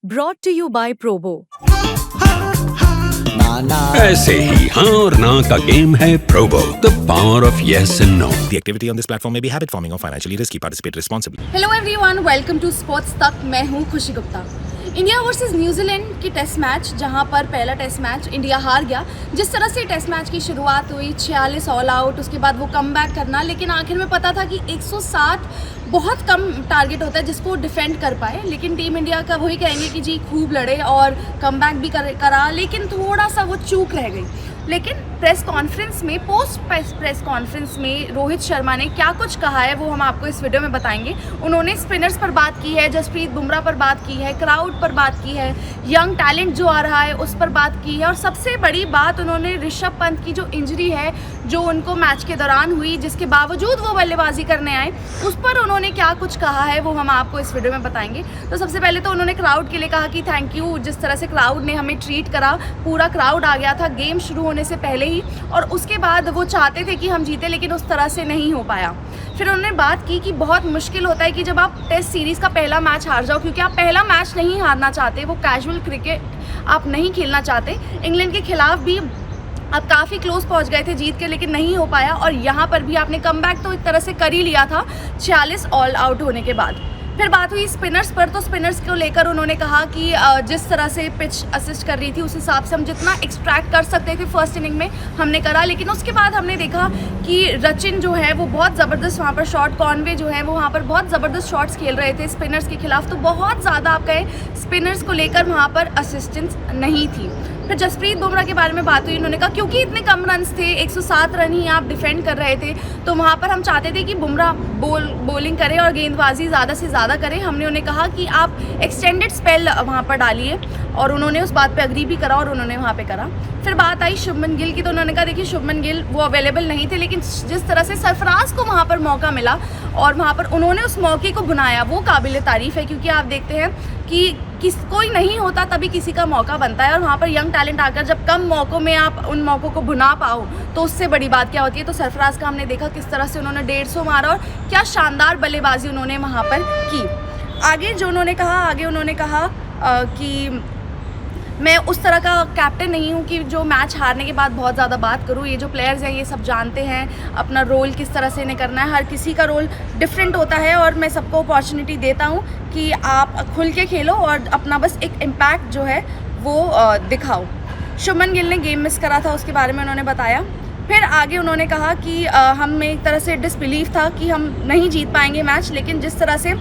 Brought to you by Probo. ऐसे ही हाँ और ना का गेम है Probo, the power of yes and no. The activity on this platform may be habit forming or financially risky. Participate responsibly. Hello everyone, welcome to sports Tak. मैं हूं Khushi Gupta. India versus New Zealand की test match, जहां पर पहला test match India हार गया। जिस तरह से टेस्ट मैच की शुरुआत हुई 46 ऑल आउट, उसके बाद वो कम बैक करना, लेकिन आखिर में पता था कि 160 बहुत कम टारगेट होता है जिसको डिफेंड कर पाए। लेकिन टीम इंडिया का वही कहेंगे कि जी खूब लड़े और कम बैक भी करा, लेकिन थोड़ा सा वो चूक रह गई। लेकिन प्रेस कॉन्फ्रेंस में, पोस्ट प्रेस कॉन्फ्रेंस में रोहित शर्मा ने क्या कुछ कहा है वो हम आपको इस वीडियो में बताएंगे। उन्होंने स्पिनर्स पर बात की है, जसप्रीत बुमराह पर बात की है, क्राउड पर बात की है, यंग टैलेंट जो आ रहा है उस पर बात की है, और सबसे बड़ी बात उन्होंने ऋषभ पंत की जो इंजरी है जो उनको मैच के दौरान हुई, जिसके बावजूद वो बल्लेबाजी करने आए, उस पर उन्होंने क्या कुछ कहा है वो हम आपको इस वीडियो में बताएंगे। तो सबसे पहले तो उन्होंने क्राउड के लिए कहा कि थैंक यू, जिस तरह से क्राउड ने हमें ट्रीट करा। पूरा क्राउड आ गया था गेम शुरू होने से पहले ही, और उसके बाद वो चाहते थे कि हम जीते, लेकिन उस तरह से नहीं हो पाया। फिर उन्होंने बात की कि बहुत मुश्किल होता है कि जब आप टेस्ट सीरीज़ का पहला मैच हार जाओ, क्योंकि आप पहला मैच नहीं हारना चाहते, वो कैजुअल क्रिकेट आप नहीं खेलना चाहते। इंग्लैंड के खिलाफ भी आप काफ़ी क्लोज पहुंच गए थे जीत के, लेकिन नहीं हो पाया, और यहाँ पर भी आपने कमबैक तो एक तरह से कर ही लिया था 46 ऑल आउट होने के बाद। फिर बात हुई स्पिनर्स पर, तो स्पिनर्स को लेकर उन्होंने कहा कि जिस तरह से पिच असिस्ट कर रही थी उस हिसाब से हम जितना एक्सट्रैक्ट कर सकते थे फर्स्ट इनिंग में हमने करा, लेकिन उसके बाद हमने देखा कि रचिन जो है वो बहुत ज़बरदस्त वहाँ पर शॉट, कॉनवे जो है वो वहाँ पर बहुत ज़बरदस्त शॉट्स खेल रहे थे स्पिनर्स के खिलाफ। तो बहुत ज़्यादा आप कहें स्पिनर्स को लेकर वहाँ पर असिस्टेंस नहीं थी। फिर जसप्रीत बुमराह के बारे में बात हुई। उन्होंने कहा क्योंकि इतने कम रन्स थे, 107 रन ही आप डिफेंड कर रहे थे, तो वहाँ पर हम चाहते थे कि बुमराह बॉलिंग करें और गेंदबाजी ज़्यादा से ज़्यादा करें। हमने उन्हें कहा कि आप एक्सटेंडेड स्पेल वहाँ पर डालिए, और उन्होंने उस बात पे अग्री भी करा और उन्होंने वहाँ पे करा। फिर बात आई शुभमन गिल की, तो उन्होंने कहा देखिए शुभमन गिल वो अवेलेबल नहीं थे, लेकिन जिस तरह से सरफराज को वहाँ पर मौका मिला और वहाँ पर उन्होंने उस मौके को बुनाया, वो काबिल तारीफ़ है। क्योंकि आप देखते हैं कि कोई नहीं होता तभी किसी का मौका बनता है, और वहाँ पर यंग टैलेंट आकर जब कम मौक़ों में आप उन मौक़ों को भुना पाओ तो उससे बड़ी बात क्या होती है। तो सरफराज का हमने देखा किस तरह से उन्होंने 150 मारा और क्या शानदार बल्लेबाजी उन्होंने वहाँ पर की। आगे उन्होंने कहा कि मैं उस तरह का कैप्टन नहीं हूँ कि जो मैच हारने के बाद बहुत ज़्यादा बात करूँ। ये जो प्लेयर्स हैं ये सब जानते हैं अपना रोल किस तरह से इन्हें करना है, हर किसी का रोल डिफरेंट होता है, और मैं सबको अपॉर्चुनिटी देता हूँ कि आप खुल के खेलो और अपना बस एक इम्पैक्ट जो है वो दिखाओ। शुभमन गिल ने गेम मिस करा था, उसके बारे में उन्होंने बताया। फिर आगे उन्होंने कहा कि हम एक तरह से डिसबिलीव था कि हम नहीं जीत पाएंगे मैच, लेकिन जिस तरह से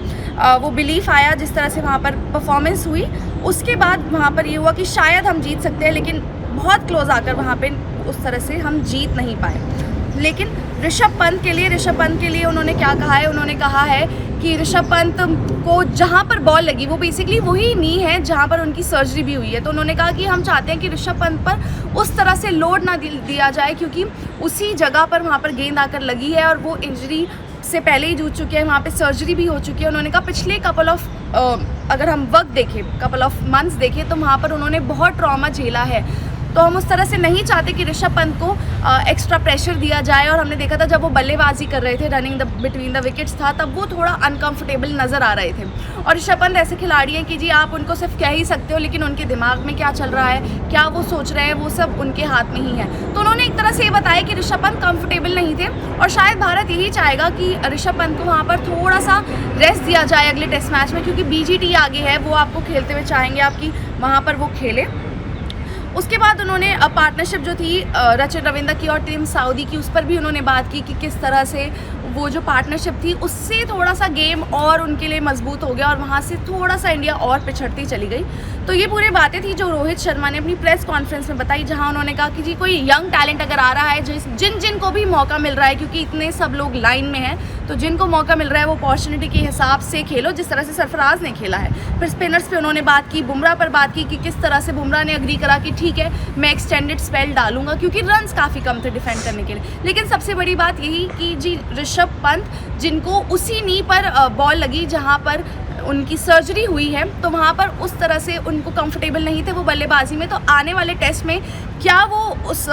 वो बिलीफ आया, जिस तरह से वहाँ पर परफॉर्मेंस हुई, उसके बाद वहाँ पर ये हुआ कि शायद हम जीत सकते हैं, लेकिन बहुत क्लोज आकर वहाँ पे उस तरह से हम जीत नहीं पाए। लेकिन ऋषभ पंत के लिए उन्होंने क्या कहा है, उन्होंने कहा है कि ऋषभ पंत को जहाँ पर बॉल लगी वो बेसिकली वही नी है जहाँ पर उनकी सर्जरी भी हुई है। तो उन्होंने कहा कि हम चाहते हैं कि ऋषभ पंत पर उस तरह से लोड ना दिया जाए, क्योंकि उसी जगह पर वहाँ पर गेंद आकर लगी है और वो इंजरी से पहले ही जूझ चुके हैं, वहाँ पे सर्जरी भी हो चुकी है। उन्होंने कहा पिछले कपल ऑफ अगर हम वक्त देखें, कपल ऑफ मंथ्स देखें, तो वहाँ पर उन्होंने बहुत ट्रॉमा झेला है। तो हम उस तरह से नहीं चाहते कि ऋषभ पंत को एक्स्ट्रा प्रेशर दिया जाए, और हमने देखा था जब वो बल्लेबाजी कर रहे थे, रनिंग बिटवीन द विकेट्स था, तब वो थोड़ा अनकंफर्टेबल नज़र आ रहे थे। और ऋषभ पंत ऐसे खिलाड़ी हैं कि जी आप उनको सिर्फ कह ही सकते हो, लेकिन उनके दिमाग में क्या चल रहा है, क्या वो सोच रहे हैं, वो सब उनके हाथ में ही है। तो उन्होंने एक तरह से ये बताया कि ऋषभ पंत कंफर्टेबल नहीं थे, और शायद भारत यही चाहेगा कि ऋषभ पंत को वहाँ पर थोड़ा सा रेस्ट दिया जाए अगले टेस्ट मैच में, क्योंकि BGT आगे है, वो आपको खेलते हुए चाहेंगे आपकी वहाँ पर वो खेले। उसके बाद उन्होंने पार्टनरशिप जो थी रचिन रविंद्र की और टीम सऊदी की, उस पर भी उन्होंने बात की कि किस तरह से वो जो पार्टनरशिप थी उससे थोड़ा सा गेम और उनके लिए मजबूत हो गया, और वहाँ से थोड़ा सा इंडिया और पिछड़ती चली गई। तो ये पूरी बातें थी जो रोहित शर्मा ने अपनी प्रेस कॉन्फ्रेंस में बताई, जहाँ उन्होंने कहा कि जी कोई यंग टैलेंट अगर आ रहा है, जिनको भी मौका मिल रहा है, क्योंकि इतने सब लोग लाइन में हैं, तो जिनको मौका मिल रहा है वो अपॉर्चुनिटी के हिसाब से खेलो, जिस तरह से सरफराज ने खेला है। फिर स्पिनर्स पे उन्होंने बात की, बुमराह पर बात की कि किस तरह से बुमराह ने अग्री करा कि ठीक है मैं एक्सटेंडेड स्पेल डालूंगा, क्योंकि रन्स काफ़ी कम थे डिफेंड करने के लिए। लेकिन सबसे बड़ी बात यही कि जी ऋषभ पंत जिनको उसी नी पर बॉल लगी जहाँ पर उनकी सर्जरी हुई है, तो वहाँ पर उस तरह से उनको कंफर्टेबल नहीं थे वो बल्लेबाजी में। तो आने वाले टेस्ट में क्या वो उस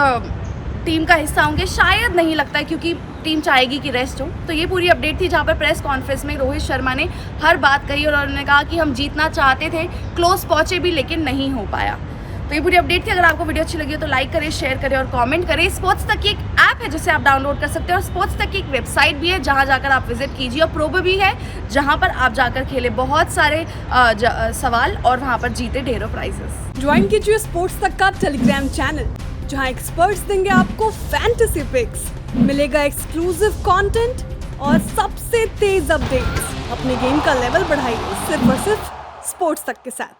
टीम का हिस्सा होंगे, शायद नहीं लगता है, क्योंकि टीम चाहेगी कि रेस्ट हो। तो ये पूरी अपडेट थी, जहाँ पर प्रेस कॉन्फ्रेंस में रोहित शर्मा ने हर बात कही और उन्होंने कहा कि हम जीतना चाहते थे, क्लोज पहुँचे भी लेकिन नहीं हो पाया। तो ये पूरी अपडेट थी। अगर आपको वीडियो अच्छी लगी हो तो लाइक करें, शेयर करें और कमेंट करें। स्पोर्ट्स तक की एक ऐप है जिसे आप डाउनलोड कर सकते हैं और स्पोर्ट्स तक की एक वेबसाइट भी है जहां जाकर आप विजिट कीजिए, और प्रोबो भी है जहां पर आप जाकर खेले बहुत सारे सवाल और वहां पर जीते ढेरों प्राइजेस। ज्वाइन कीजिए स्पोर्ट्स तक का टेलीग्राम चैनल, जहां एक्सपर्ट्स देंगे आपको फैंटेसी पिक्स, मिलेगा एक्सक्लूसिव कंटेंट और सबसे तेज अपडेट्स। अपने गेम का लेवल बढ़ाइए सिर्फ और सिर्फ स्पोर्ट्स तक के साथ।